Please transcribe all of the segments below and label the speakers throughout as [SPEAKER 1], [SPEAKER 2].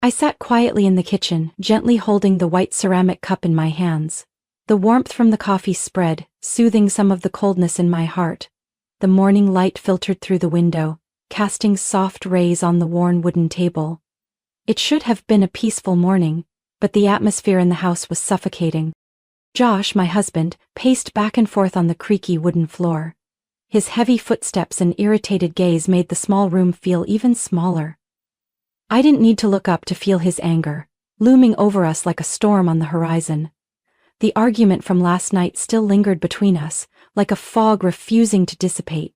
[SPEAKER 1] I sat quietly in the kitchen, gently holding the white ceramic cup in my hands. The warmth from the coffee spread, soothing some of the coldness in my heart. The morning light filtered through the window, casting soft rays on the worn wooden table. It should have been a peaceful morning, but the atmosphere in the house was suffocating. Josh, my husband, paced back and forth on the creaky wooden floor. His heavy footsteps and irritated gaze made the small room feel even smaller. I didn't need to look up to feel his anger, looming over us like a storm on the horizon. The argument from last night still lingered between us, like a fog refusing to dissipate.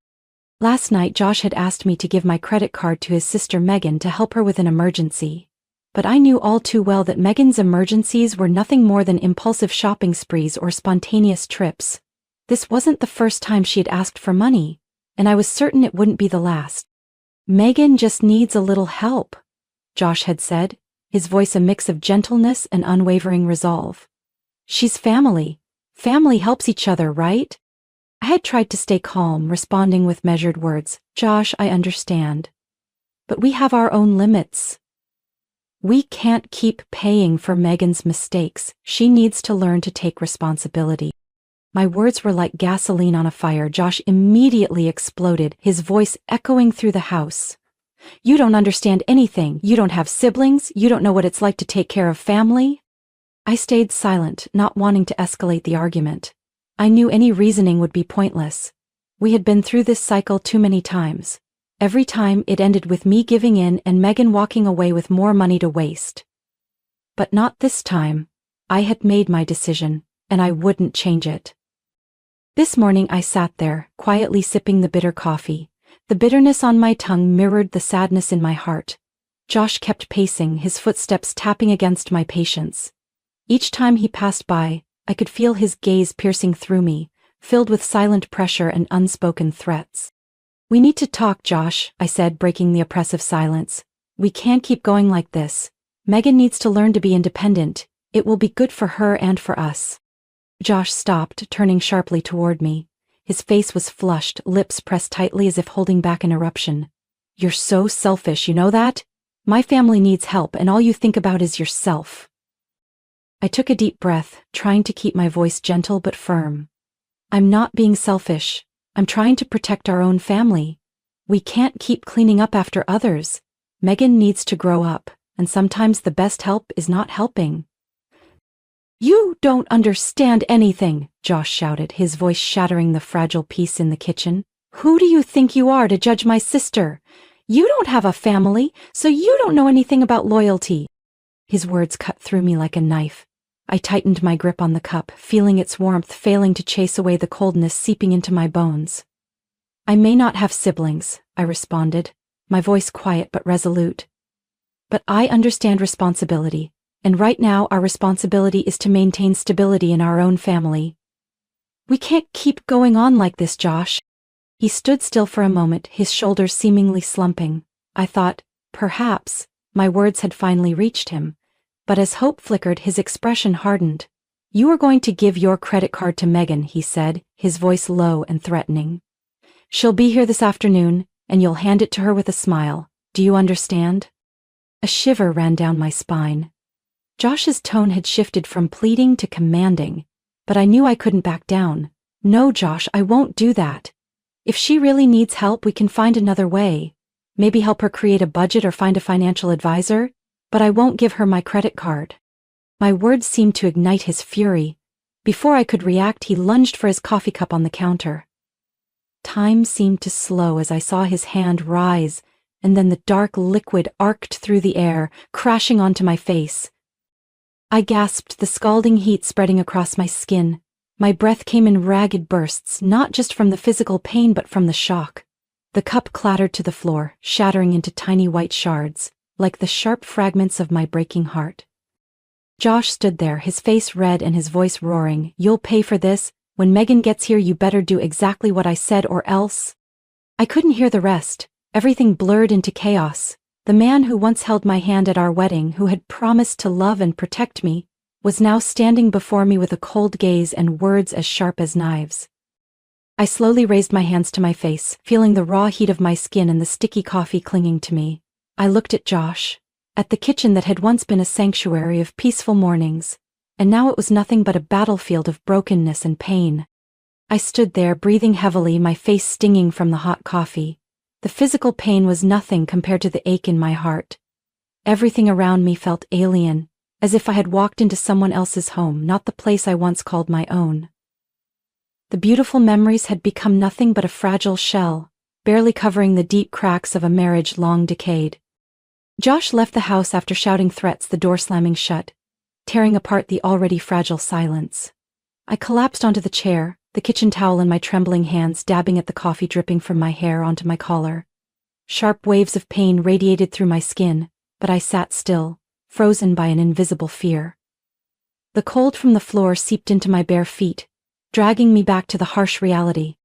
[SPEAKER 1] Last night Josh had asked me to give my credit card to his sister Megan to help her with an emergency. But I knew all too well that Megan's emergencies were nothing more than impulsive shopping sprees or spontaneous trips. This wasn't the first time she had asked for money, and I was certain it wouldn't be the last. "Megan just needs a little help," Josh had said, his voice a mix of gentleness and unwavering resolve. "She's family. Family helps each other, right?" I had tried to stay calm, responding with measured words. "Josh, I understand. But we have our own limits. We can't keep paying for Megan's mistakes. She needs to learn to take responsibility." My words were like gasoline on a fire. Josh immediately exploded, his voice echoing through the house. "You don't understand anything. You don't have siblings. You don't know what it's like to take care of family." I stayed silent, not wanting to escalate the argument. I knew any reasoning would be pointless. We had been through this cycle too many times. Every time it ended with me giving in and Megan walking away with more money to waste. But not this time. I had made my decision, and I wouldn't change it. This morning I sat there, quietly sipping the bitter coffee. The bitterness on my tongue mirrored the sadness in my heart. Josh kept pacing, his footsteps tapping against my patience. Each time he passed by, I could feel his gaze piercing through me, filled with silent pressure and unspoken threats. "We need to talk, Josh," I said, breaking the oppressive silence. "We can't keep going like this. Megan needs to learn to be independent. It will be good for her and for us." Josh stopped, turning sharply toward me. His face was flushed, lips pressed tightly as if holding back an eruption. "You're so selfish, you know that? My family needs help and all you think about is yourself." I took a deep breath, trying to keep my voice gentle but firm. "I'm not being selfish. I'm trying to protect our own family. We can't keep cleaning up after others. Megan needs to grow up, and sometimes the best help is not helping." "You don't understand anything," Josh shouted, his voice shattering the fragile peace in the kitchen. "Who do you think you are to judge my sister? You don't have a family, so you don't know anything about loyalty." His words cut through me like a knife. I tightened my grip on the cup, feeling its warmth failing to chase away the coldness seeping into my bones. "I may not have siblings," I responded, my voice quiet but resolute. "But I understand responsibility, and right now our responsibility is to maintain stability in our own family. We can't keep going on like this, Josh." He stood still for a moment, his shoulders seemingly slumping. I thought, perhaps, my words had finally reached him. But as hope flickered, his expression hardened. "You are going to give your credit card to Megan," he said, his voice low and threatening. "She'll be here this afternoon, and you'll hand it to her with a smile. Do you understand?" A shiver ran down my spine. Josh's tone had shifted from pleading to commanding, but I knew I couldn't back down. "No, Josh, I won't do that. If she really needs help, we can find another way. Maybe help her create a budget or find a financial advisor. But I won't give her my credit card." My words seemed to ignite his fury. Before I could react, he lunged for his coffee cup on the counter. Time seemed to slow as I saw his hand rise, and then the dark liquid arced through the air, crashing onto my face. I gasped, the scalding heat spreading across my skin. My breath came in ragged bursts, not just from the physical pain but from the shock. The cup clattered to the floor, shattering into tiny white shards, like the sharp fragments of my breaking heart. Josh stood there, his face red and his voice roaring. "You'll pay for this. When Megan gets here, you better do exactly what I said or else." I couldn't hear the rest. Everything blurred into chaos. The man who once held my hand at our wedding, who had promised to love and protect me, was now standing before me with a cold gaze and words as sharp as knives. I slowly raised my hands to my face, feeling the raw heat of my skin and the sticky coffee clinging to me. I looked at Josh. at the kitchen that had once been a sanctuary of peaceful mornings, and now it was nothing but a battlefield of brokenness and pain. I stood there, breathing heavily, my face stinging from the hot coffee. The physical pain was nothing compared to the ache in my heart. Everything around me felt alien, as if I had walked into someone else's home, not the place I once called my own. The beautiful memories had become nothing but a fragile shell, barely covering the deep cracks of a marriage long decayed. Josh left the house after shouting threats, the door slamming shut, tearing apart the already fragile silence. I collapsed onto the chair, the kitchen towel in my trembling hands, dabbing at the coffee dripping from my hair onto my collar. Sharp waves of pain radiated through my skin, but I sat still, frozen by an invisible fear. The cold from the floor seeped into my bare feet, dragging me back to the harsh reality.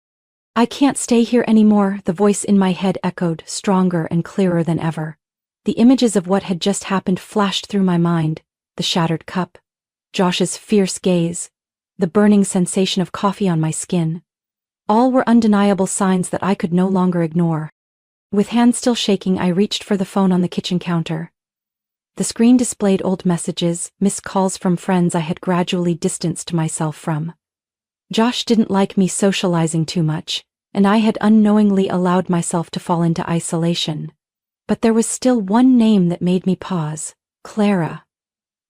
[SPEAKER 1] I can't stay here anymore, the voice in my head echoed, stronger and clearer than ever. The images of what had just happened flashed through my mind, the shattered cup, Josh's fierce gaze, the burning sensation of coffee on my skin. All were undeniable signs that I could no longer ignore. With hands still shaking, I reached for the phone on the kitchen counter. The screen displayed old messages, missed calls from friends I had gradually distanced myself from. Josh didn't like me socializing too much, and I had unknowingly allowed myself to fall into isolation. But there was still one name that made me pause: Clara.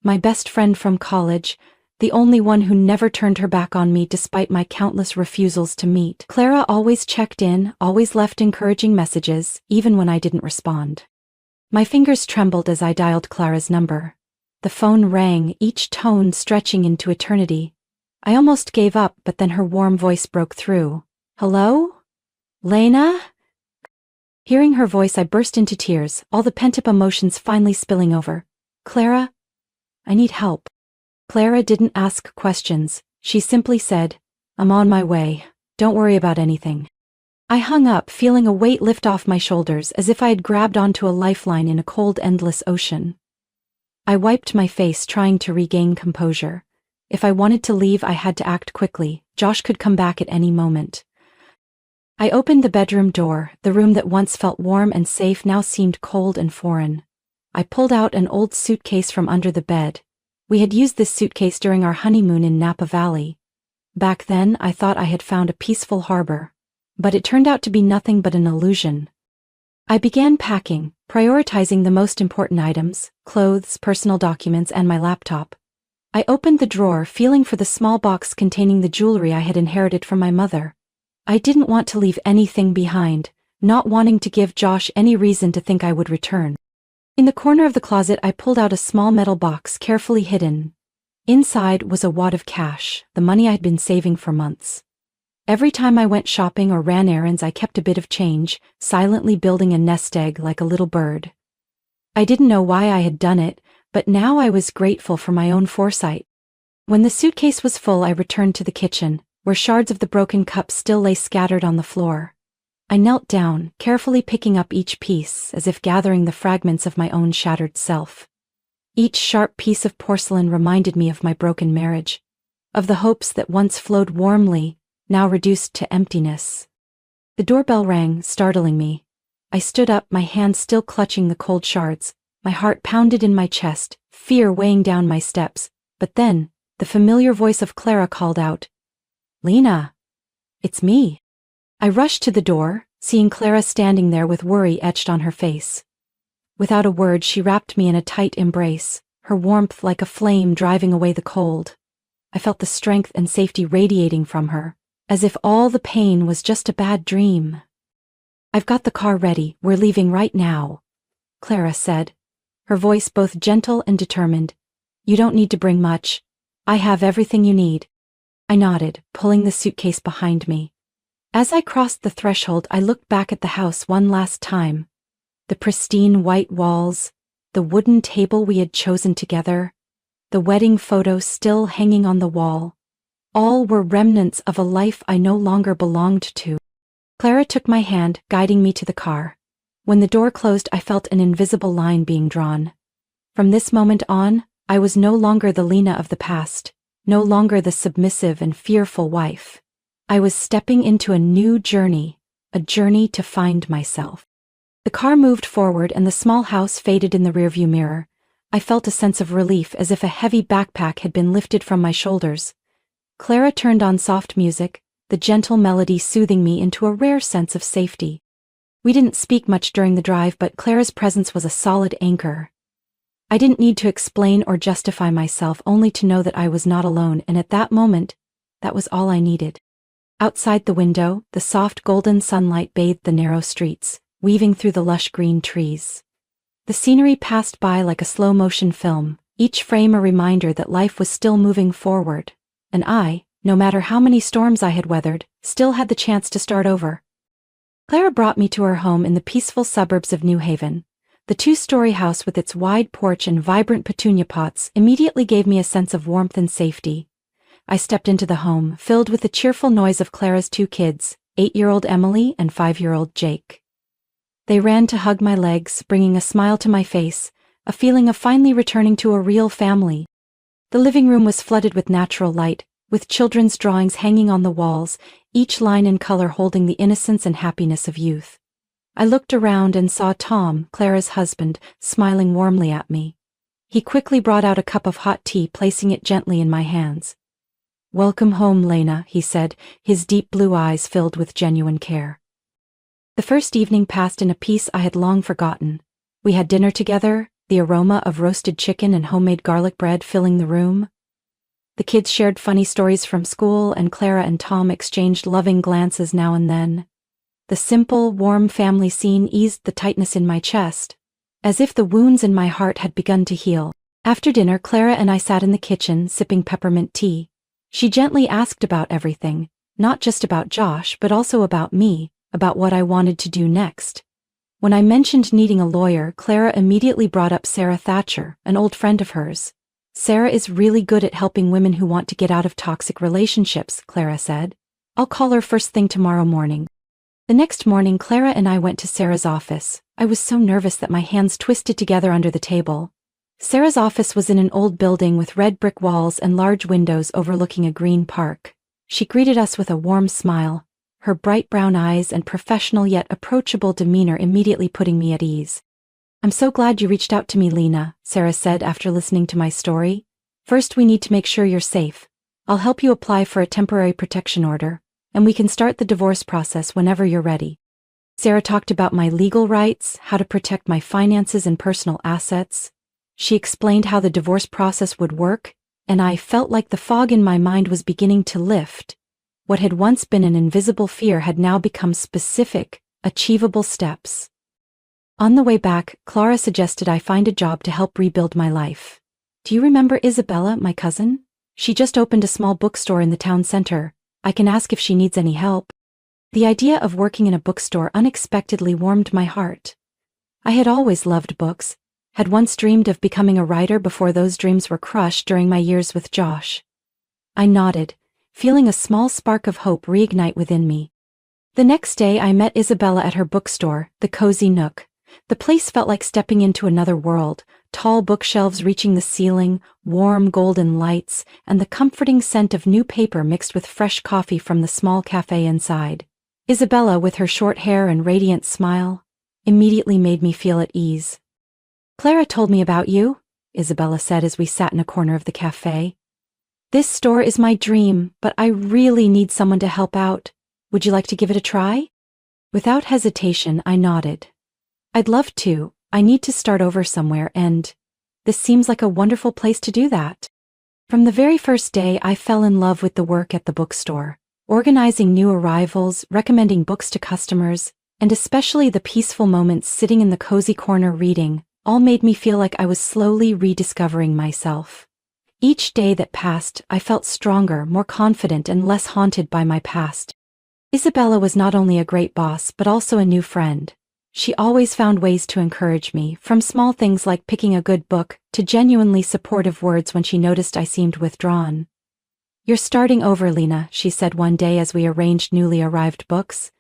[SPEAKER 1] My best friend from college, the only one who never turned her back on me despite my countless refusals to meet. Clara always checked in, always left encouraging messages, even when I didn't respond. My fingers trembled as I dialed Clara's number. The phone rang, each tone stretching into eternity. I almost gave up, but then her warm voice broke through. "Hello? Lena?" Hearing her voice, I burst into tears, all the pent-up emotions finally spilling over. "Clara, I need help." Clara didn't ask questions. She simply said, "I'm on my way. Don't worry about anything." I hung up, feeling a weight lift off my shoulders, as if I had grabbed onto a lifeline in a cold, endless ocean. I wiped my face, trying to regain composure. If I wanted to leave, I had to act quickly. Josh could come back at any moment. I opened the bedroom door. The room that once felt warm and safe now seemed cold and foreign. I pulled out an old suitcase from under the bed. We had used this suitcase during our honeymoon in Napa Valley. Back then, I thought I had found a peaceful harbor. But it turned out to be nothing but an illusion. I began packing, prioritizing the most important items: clothes, personal documents, and my laptop. I opened the drawer, feeling for the small box containing the jewelry I had inherited from my mother. I didn't want to leave anything behind, not wanting to give Josh any reason to think I would return. In the corner of the closet, I pulled out a small metal box carefully hidden. Inside was a wad of cash, the money I had been saving for months. Every time I went shopping or ran errands, I kept a bit of change, silently building a nest egg like a little bird. I didn't know why I had done it, but now I was grateful for my own foresight. When the suitcase was full, I returned to the kitchen, where shards of the broken cup still lay scattered on the floor. I knelt down, carefully picking up each piece, as if gathering the fragments of my own shattered self. Each sharp piece of porcelain reminded me of my broken marriage, of the hopes that once flowed warmly, now reduced to emptiness. The doorbell rang, startling me. I stood up, my hand still clutching the cold shards. My heart pounded in my chest, fear weighing down my steps. But then, the familiar voice of Clara called out, "Lena, it's me." I rushed to the door, seeing Clara standing there with worry etched on her face. Without a word, she wrapped me in a tight embrace, her warmth like a flame driving away the cold. I felt the strength and safety radiating from her, as if all the pain was just a bad dream. "I've got the car ready, we're leaving right now," Clara said, her voice both gentle and determined. "You don't need to bring much. I have everything you need." I nodded, pulling the suitcase behind me. As I crossed the threshold, I looked back at the house one last time. The pristine white walls, the wooden table we had chosen together, the wedding photo still hanging on the wall. All were remnants of a life I no longer belonged to. Clara took my hand, guiding me to the car. When the door closed, I felt an invisible line being drawn. From this moment on, I was no longer the Lena of the past, no longer the submissive and fearful wife. I was stepping into a new journey, a journey to find myself. The car moved forward and the small house faded in the rearview mirror. I felt a sense of relief as if a heavy backpack had been lifted from my shoulders. Clara turned on soft music, the gentle melody soothing me into a rare sense of safety. We didn't speak much during the drive, but Clara's presence was a solid anchor. I didn't need to explain or justify myself, only to know that I was not alone, and at that moment, that was all I needed. Outside the window, the soft golden sunlight bathed the narrow streets, weaving through the lush green trees. The scenery passed by like a slow-motion film, each frame a reminder that life was still moving forward, and I, no matter how many storms I had weathered, still had the chance to start over. Clara brought me to her home in the peaceful suburbs of New Haven. The two-story house with its wide porch and vibrant petunia pots immediately gave me a sense of warmth and safety. I stepped into the home, filled with the cheerful noise of Clara's two kids, 8-year-old Emily and 5-year-old Jake. They ran to hug my legs, bringing a smile to my face, a feeling of finally returning to a real family. The living room was flooded with natural light, with children's drawings hanging on the walls, each line and color holding the innocence and happiness of youth. I looked around and saw Tom, Clara's husband, smiling warmly at me. He quickly brought out a cup of hot tea, placing it gently in my hands. "Welcome home, Lena," he said, his deep blue eyes filled with genuine care. The first evening passed in a peace I had long forgotten. We had dinner together, the aroma of roasted chicken and homemade garlic bread filling the room. The kids shared funny stories from school, and Clara and Tom exchanged loving glances now and then. The simple, warm family scene eased the tightness in my chest, as if the wounds in my heart had begun to heal. After dinner, Clara and I sat in the kitchen, sipping peppermint tea. She gently asked about everything, not just about Josh, but also about me, about what I wanted to do next. When I mentioned needing a lawyer, Clara immediately brought up Sarah Thatcher, an old friend of hers. "Sarah is really good at helping women who want to get out of toxic relationships," Clara said. "I'll call her first thing tomorrow morning." The next morning, Clara and I went to Sarah's office. I was so nervous that my hands twisted together under the table. Sarah's office was in an old building with red brick walls and large windows overlooking a green park. She greeted us with a warm smile, her bright brown eyes and professional yet approachable demeanor immediately putting me at ease. "I'm so glad you reached out to me, Lena," Sarah said after listening to my story. "First, we need to make sure you're safe. I'll help you apply for a temporary protection order, and we can start the divorce process whenever you're ready." Sarah talked about my legal rights, how to protect my finances and personal assets. She explained how the divorce process would work, and I felt like the fog in my mind was beginning to lift. What had once been an invisible fear had now become specific, achievable steps. On the way back, Clara suggested I find a job to help rebuild my life. "Do you remember Isabella, my cousin? She just opened a small bookstore in the town center. I can ask if she needs any help." The idea of working in a bookstore unexpectedly warmed my heart. I had always loved books, had once dreamed of becoming a writer before those dreams were crushed during my years with Josh. I nodded, feeling a small spark of hope reignite within me. The next day I met Isabella at her bookstore, the Cozy Nook. The place felt like stepping into another world, tall bookshelves reaching the ceiling, warm golden lights, and the comforting scent of new paper mixed with fresh coffee from the small cafe inside. Isabella, with her short hair and radiant smile, immediately made me feel at ease. "Clara told me about you," Isabella said as we sat in a corner of the cafe. "This store is my dream, but I really need someone to help out. Would you like to give it a try?" Without hesitation, I nodded. "I'd love to. I need to start over somewhere, and this seems like a wonderful place to do that." From the very first day, I fell in love with the work at the bookstore, organizing new arrivals, recommending books to customers, and especially the peaceful moments sitting in the cozy corner reading, all made me feel like I was slowly rediscovering myself. Each day that passed, I felt stronger, more confident, and less haunted by my past. Isabella was not only a great boss, but also a new friend. She always found ways to encourage me, from small things like picking a good book to genuinely supportive words when she noticed I seemed withdrawn. "You're starting over, Lena," she said one day as we arranged newly arrived books,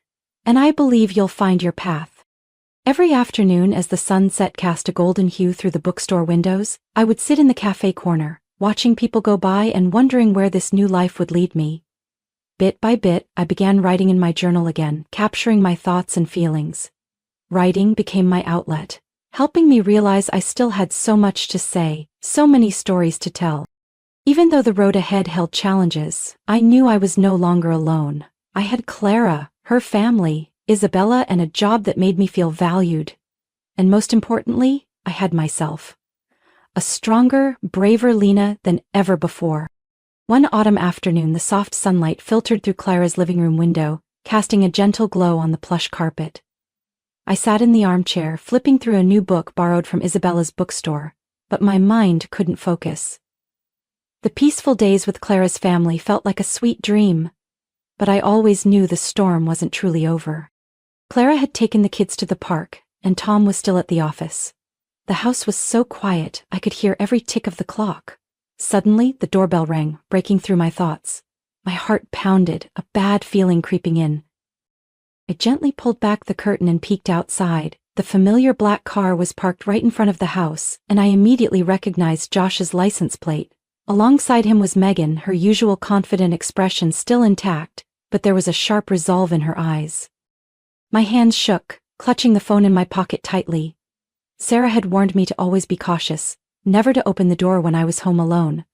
[SPEAKER 1] "and I believe you'll find your path." Every afternoon, as the sunset cast a golden hue through the bookstore windows, I would sit in the cafe corner, watching people go by and wondering where this new life would lead me. Bit by bit, I began writing in my journal again, capturing my thoughts and feelings. Writing became my outlet, helping me realize I still had so much to say, so many stories to tell. Even though the road ahead held challenges, I knew I was no longer alone. I had Clara, her family, Isabella, and a job that made me feel valued. And most importantly, I had myself. A stronger, braver Lena than ever before. One autumn afternoon, the soft sunlight filtered through Clara's living room window, casting a gentle glow on the plush carpet. I sat in the armchair, flipping through a new book borrowed from Isabella's bookstore, but my mind couldn't focus. The peaceful days with Clara's family felt like a sweet dream, but I always knew the storm wasn't truly over. Clara had taken the kids to the park, and Tom was still at the office. The house was so quiet I could hear every tick of the clock. Suddenly, the doorbell rang, breaking through my thoughts. My heart pounded, a bad feeling creeping in. I gently pulled back the curtain and peeked outside. The familiar black car was parked right in front of the house, and I immediately recognized Josh's license plate. Alongside him was Megan, her usual confident expression still intact, but there was a sharp resolve in her eyes. My hands shook, clutching the phone in my pocket tightly. Sarah had warned me to always be cautious, never to open the door when I was home alone.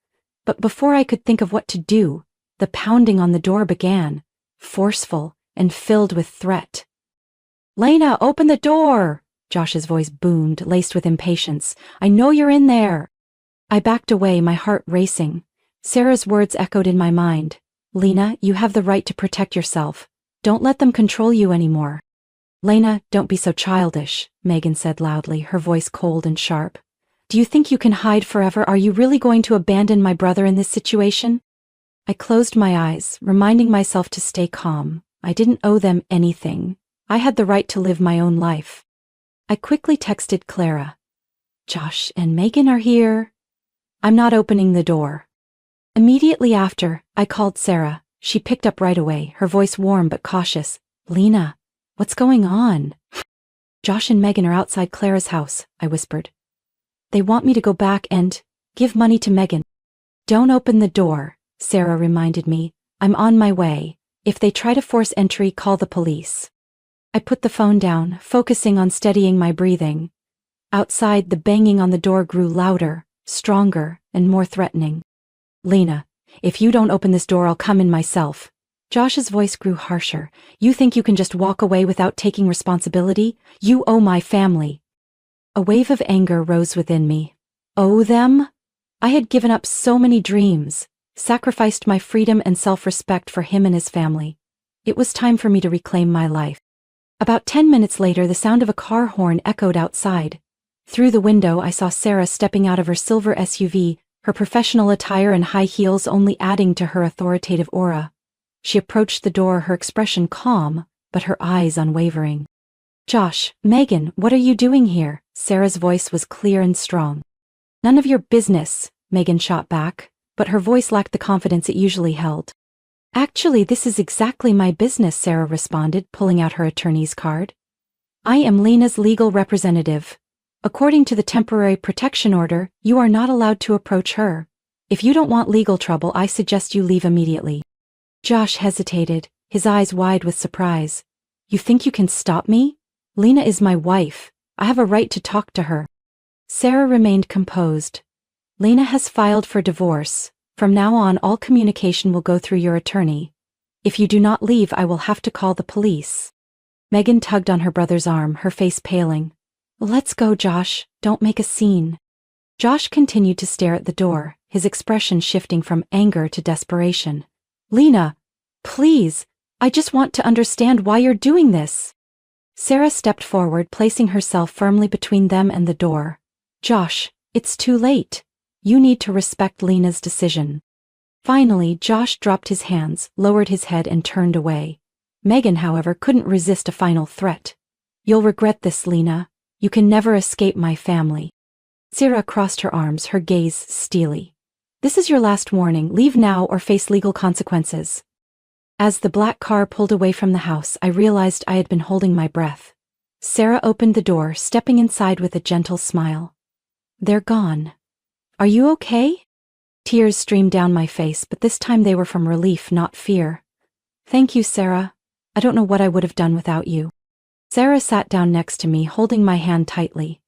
[SPEAKER 1] But before I could think of what to do, the pounding on the door began, forceful and filled with threat. "Lena, open the door!" Josh's voice boomed, laced with impatience. "I know you're in there!" I backed away, my heart racing. Sarah's words echoed in my mind. "Lena, you have the right to protect yourself. Don't let them control you anymore." "Lena, don't be so childish," Megan said loudly, her voice cold and sharp. "Do you think you can hide forever? Are you really going to abandon my brother in this situation?" I closed my eyes, reminding myself to stay calm. I didn't owe them anything. I had the right to live my own life. I quickly texted Clara. "Josh and Megan are here. I'm not opening the door." Immediately after, I called Sarah. She picked up right away, her voice warm but cautious. "Lena, what's going on?" "Josh and Megan are outside Clara's house," I whispered. "They want me to go back and give money to Megan." "Don't open the door," Sarah reminded me. "I'm on my way. If they try to force entry, call the police." I put the phone down, focusing on steadying my breathing. Outside, the banging on the door grew louder, stronger, and more threatening. "Lena, if you don't open this door, I'll come in myself." Josh's voice grew harsher. "You think you can just walk away without taking responsibility? You owe my family." A wave of anger rose within me. Owe them? I had given up so many dreams, sacrificed my freedom and self-respect for him and his family. It was time for me to reclaim my life. About 10 minutes later, the sound of a car horn echoed outside. Through the window, I saw Sarah stepping out of her silver SUV, her professional attire and high heels only adding to her authoritative aura. She approached the door, her expression calm, but her eyes unwavering. "Josh, Megan, what are you doing here?" Sarah's voice was clear and strong. "None of your business," Megan shot back, but her voice lacked the confidence it usually held. "Actually, this is exactly my business," Sarah responded, pulling out her attorney's card. "I am Lena's legal representative. According to the temporary protection order, you are not allowed to approach her. If you don't want legal trouble, I suggest you leave immediately." Josh hesitated, his eyes wide with surprise. "You think you can stop me? Lena is my wife. I have a right to talk to her." Sarah remained composed. "Lena has filed for divorce. From now on, all communication will go through your attorney. If you do not leave, I will have to call the police." Megan tugged on her brother's arm, her face paling. "Let's go, Josh. Don't make a scene." Josh continued to stare at the door, his expression shifting from anger to desperation. "Lena, please, I just want to understand why you're doing this." Sarah stepped forward, placing herself firmly between them and the door. "Josh, it's too late. You need to respect Lena's decision." Finally, Josh dropped his hands, lowered his head, and turned away. Megan, however, couldn't resist a final threat. "You'll regret this, Lena. You can never escape my family." Sarah crossed her arms, her gaze steely. "This is your last warning. Leave now or face legal consequences." As the black car pulled away from the house, I realized I had been holding my breath. Sarah opened the door, stepping inside with a gentle smile. "They're gone. Are you okay?" Tears streamed down my face, but this time they were from relief, not fear. "Thank you, Sarah. I don't know what I would have done without you." Sarah sat down next to me, holding my hand tightly.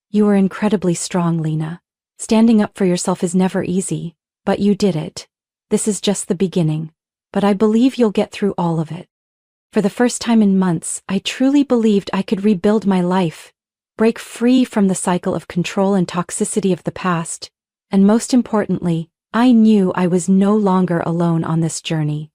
[SPEAKER 1] You are incredibly strong, Lena. Standing up for yourself is never easy, but you did it. This is just the beginning, but I believe you'll get through all of it. For the first time in months, I truly believed I could rebuild my life, break free from the cycle of control and toxicity of the past, and most importantly, I knew I was no longer alone on this journey.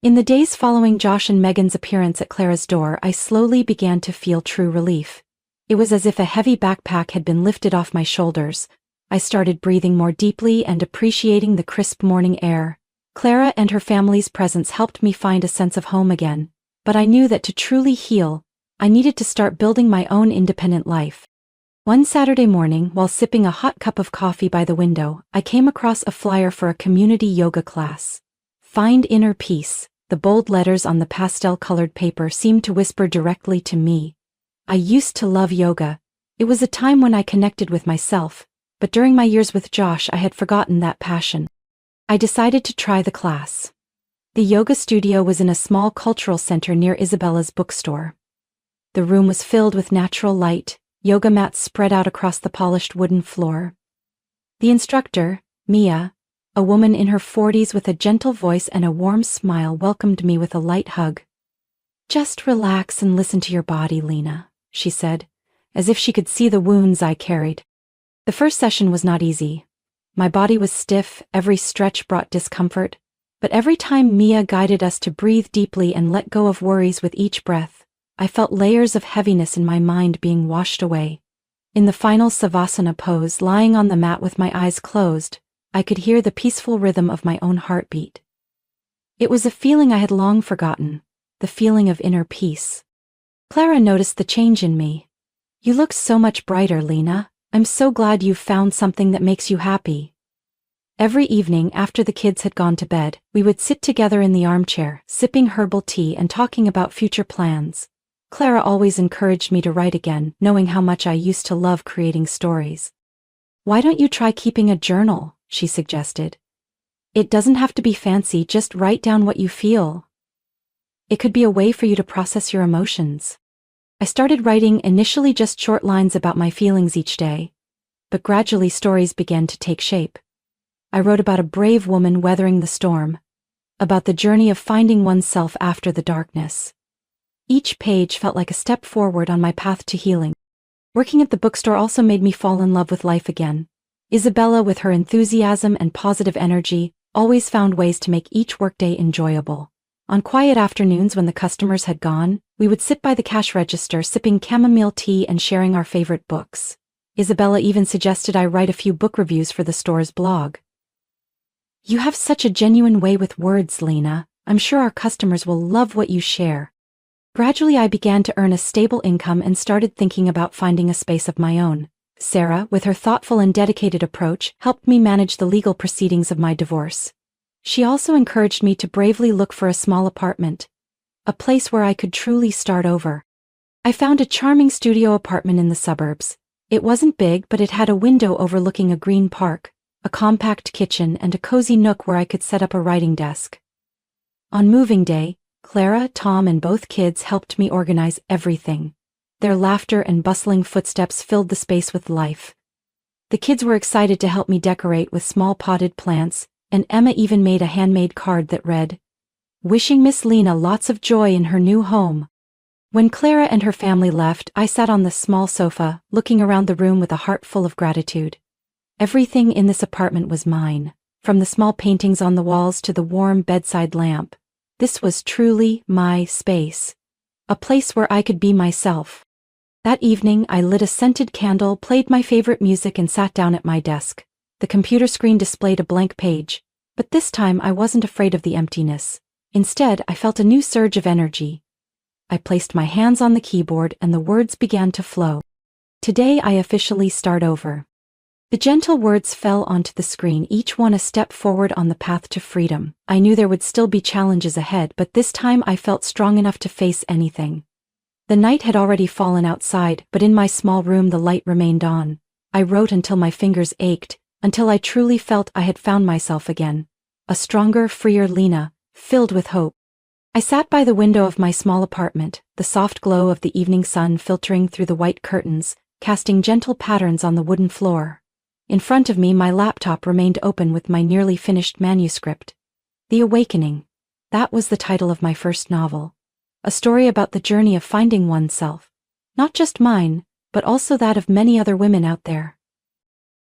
[SPEAKER 1] In the days following Josh and Megan's appearance at Clara's door, I slowly began to feel true relief. It was as if a heavy backpack had been lifted off my shoulders. I started breathing more deeply and appreciating the crisp morning air. Clara and her family's presence helped me find a sense of home again, but I knew that to truly heal, I needed to start building my own independent life. One Saturday morning, while sipping a hot cup of coffee by the window, I came across a flyer for a community yoga class. Find inner peace. The bold letters on the pastel-colored paper seemed to whisper directly to me. I used to love yoga. It was a time when I connected with myself, but during my years with Josh I had forgotten that passion. I decided to try the class. The yoga studio was in a small cultural center near Isabella's bookstore. The room was filled with natural light, yoga mats spread out across the polished wooden floor. The instructor, Mia, a woman in her 40s with a gentle voice and a warm smile, welcomed me with a light hug. Just relax and listen to your body, Lena, she said, as if she could see the wounds I carried. The first session was not easy. My body was stiff, every stretch brought discomfort, but every time Mia guided us to breathe deeply and let go of worries with each breath, I felt layers of heaviness in my mind being washed away. In the final Savasana pose, lying on the mat with my eyes closed, I could hear the peaceful rhythm of my own heartbeat. It was a feeling I had long forgotten, the feeling of inner peace. Clara noticed the change in me. You look so much brighter, Lena. I'm so glad you've found something that makes you happy. Every evening after the kids had gone to bed, we would sit together in the armchair, sipping herbal tea and talking about future plans. Clara always encouraged me to write again, knowing how much I used to love creating stories. Why don't you try keeping a journal? She suggested. It doesn't have to be fancy, just write down what you feel. It could be a way for you to process your emotions. I started writing, initially just short lines about my feelings each day, but gradually stories began to take shape. I wrote about a brave woman weathering the storm, about the journey of finding oneself after the darkness. Each page felt like a step forward on my path to healing. Working at the bookstore also made me fall in love with life again. Isabella, with her enthusiasm and positive energy, always found ways to make each workday enjoyable. On quiet afternoons when the customers had gone, we would sit by the cash register sipping chamomile tea and sharing our favorite books. Isabella even suggested I write a few book reviews for the store's blog. You have such a genuine way with words, Lena. I'm sure our customers will love what you share. Gradually I began to earn a stable income and started thinking about finding a space of my own. Sarah, with her thoughtful and dedicated approach, helped me manage the legal proceedings of my divorce. She also encouraged me to bravely look for a small apartment, a place where I could truly start over. I found a charming studio apartment in the suburbs. It wasn't big, but it had a window overlooking a green park, a compact kitchen, and a cozy nook where I could set up a writing desk. On moving day, Clara, Tom, and both kids helped me organize everything. Their laughter and bustling footsteps filled the space with life. The kids were excited to help me decorate with small potted plants, and Emma even made a handmade card that read, "Wishing Miss Lena lots of joy in her new home." When Clara and her family left, I sat on the small sofa, looking around the room with a heart full of gratitude. Everything in this apartment was mine, from the small paintings on the walls to the warm bedside lamp. This was truly my space, a place where I could be myself. That evening, I lit a scented candle, played my favorite music, and sat down at my desk. The computer screen displayed a blank page, but this time I wasn't afraid of the emptiness. Instead, I felt a new surge of energy. I placed my hands on the keyboard and the words began to flow. Today I officially start over. The gentle words fell onto the screen, each one a step forward on the path to freedom. I knew there would still be challenges ahead, but this time I felt strong enough to face anything. The night had already fallen outside, but in my small room the light remained on. I wrote until my fingers ached, until I truly felt I had found myself again. A stronger, freer Lena, filled with hope. I sat by the window of my small apartment, the soft glow of the evening sun filtering through the white curtains, casting gentle patterns on the wooden floor. In front of me, my laptop remained open with my nearly finished manuscript. The Awakening. That was the title of my first novel. A story about the journey of finding oneself. Not just mine, but also that of many other women out there.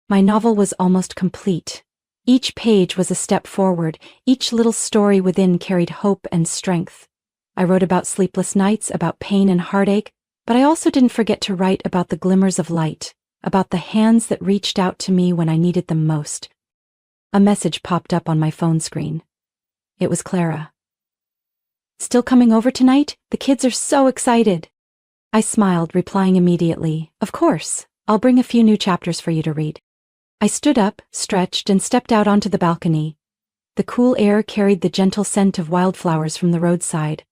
[SPEAKER 1] My novel was almost complete. Each page was a step forward, each little story within carried hope and strength. I wrote about sleepless nights, about pain and heartache, but I also didn't forget to write about the glimmers of light, about the hands that reached out to me when I needed them most. A message popped up on my phone screen. It was Clara. "Still coming over tonight? The kids are so excited." I smiled, replying immediately, "Of course, I'll bring a few new chapters for you to read." I stood up, stretched, and stepped out onto the balcony. The cool air carried the gentle scent of wildflowers from the roadside.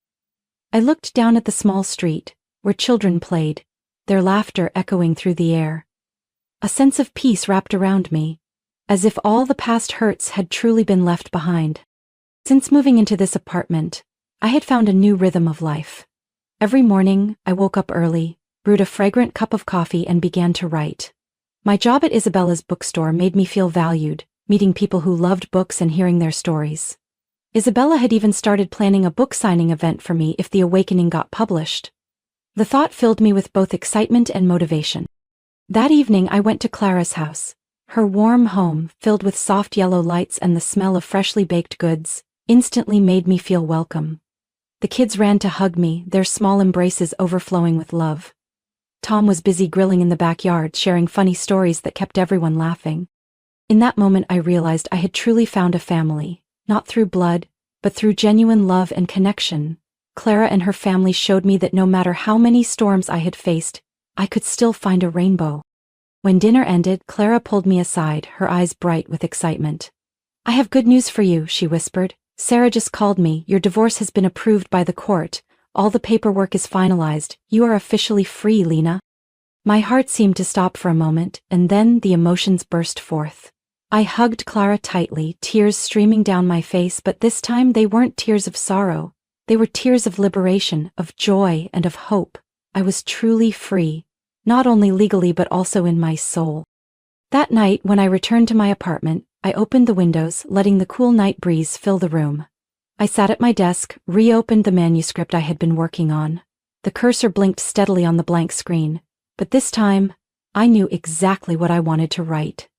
[SPEAKER 1] I looked down at the small street, where children played, their laughter echoing through the air. A sense of peace wrapped around me, as if all the past hurts had truly been left behind. Since moving into this apartment, I had found a new rhythm of life. Every morning, I woke up early, brewed a fragrant cup of coffee, and began to write. My job at Isabella's bookstore made me feel valued, meeting people who loved books and hearing their stories. Isabella had even started planning a book signing event for me if The Awakening got published. The thought filled me with both excitement and motivation. That evening I went to Clara's house. Her warm home, filled with soft yellow lights and the smell of freshly baked goods, instantly made me feel welcome. The kids ran to hug me, their small embraces overflowing with love. Tom was busy grilling in the backyard, sharing funny stories that kept everyone laughing. In that moment I realized I had truly found a family, not through blood, but through genuine love and connection. Clara and her family showed me that no matter how many storms I had faced, I could still find a rainbow. When dinner ended, Clara pulled me aside, her eyes bright with excitement. "I have good news for you," she whispered. "Sarah just called me. Your divorce has been approved by the court. All the paperwork is finalized. You are officially free, Lena." My heart seemed to stop for a moment, and then the emotions burst forth. I hugged Clara tightly, tears streaming down my face, but this time they weren't tears of sorrow. They were tears of liberation, of joy, and of hope. I was truly free, not only legally but also in my soul. That night, when I returned to my apartment, I opened the windows, letting the cool night breeze fill the room. I sat at my desk, reopened the manuscript I had been working on. The cursor blinked steadily on the blank screen, but this time, I knew exactly what I wanted to write.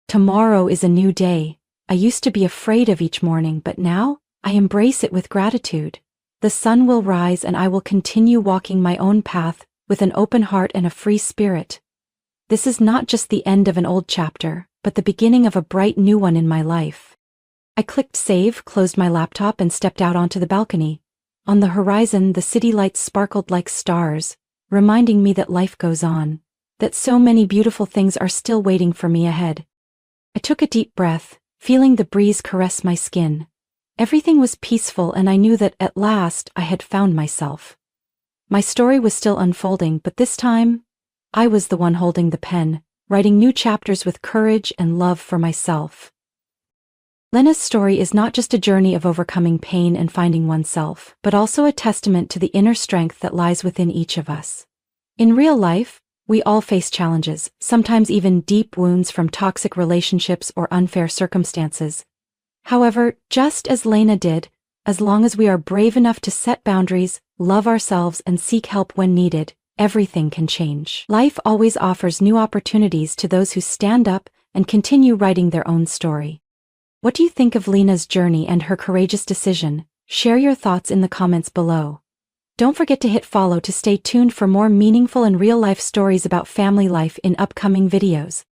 [SPEAKER 1] Tomorrow is a new day. I used to be afraid of each morning, but now, I embrace it with gratitude. The sun will rise and I will continue walking my own path with an open heart and a free spirit. This is not just the end of an old chapter, but the beginning of a bright new one in my life. I clicked save, closed my laptop, and stepped out onto the balcony. On the horizon, the city lights sparkled like stars, reminding me that life goes on, that so many beautiful things are still waiting for me ahead. I took a deep breath, feeling the breeze caress my skin. Everything was peaceful, and I knew that at last I had found myself. My story was still unfolding, but this time, I was the one holding the pen, writing new chapters with courage and love for myself. Lena's story is not just a journey of overcoming pain and finding oneself, but also a testament to the inner strength that lies within each of us. In real life, we all face challenges, sometimes even deep wounds from toxic relationships or unfair circumstances. However, just as Lena did, as long as we are brave enough to set boundaries, love ourselves, and seek help when needed, everything can change. Life always offers new opportunities to those who stand up and continue writing their own story. What do you think of Lena's journey and her courageous decision? Share your thoughts in the comments below. Don't forget to hit follow to stay tuned for more meaningful and real-life stories about family life in upcoming videos.